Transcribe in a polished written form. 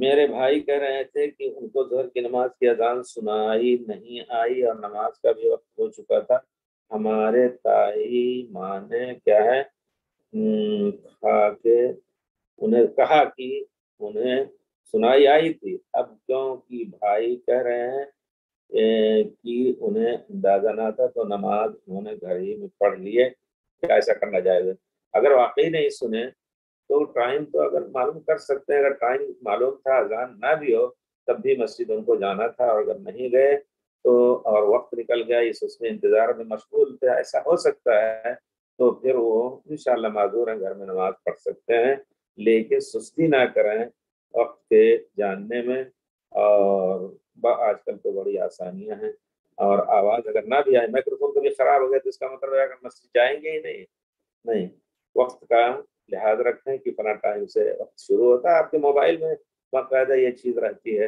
میرے بھائی کہہ رہے تھے کہ ان کو ظہر کی نماز کی اذان سنائی نہیں آئی اور نماز کا بھی وقت ہو چکا تھا۔ ہمارے تائی ماں نے کیا ہے کہا کہ انہیں سنائی آئی تھی، اب کیونکہ بھائی کہہ رہے ہیں کہ انہیں اندازہ نہ تھا تو نماز انہوں نے گھر ہی میں پڑھ لیے، کیا ایسا کرنا جائز ہے؟ اگر واقعی نہیں سنے تو ٹائم تو اگر معلوم کر سکتے ہیں، اگر ٹائم معلوم تھا اذان نہ بھی ہو تب بھی مسجد ان کو جانا تھا، اور اگر نہیں گئے تو اور وقت نکل گیا اس میں انتظار میں مشغول تھے، ایسا ہو سکتا ہے، تو پھر وہ انشاءاللہ معذور ہیں، گھر میں نماز پڑھ سکتے ہیں، لیکن سستی نہ کریں وقت کے جاننے میں۔ اور آج کل تو بڑی آسانیاں ہیں، اور آواز اگر نہ بھی آئے، مائکرو فون کبھی خراب ہو گیا تو اس کا مطلب ہے اگر مسجد جائیں گے ہی نہیں، وقت کا لحاظ رکھیں کہ فلاں ٹائم سے وقت شروع ہوتا ہے، آپ کے موبائل میں باقاعدہ یہ چیز رہتی ہے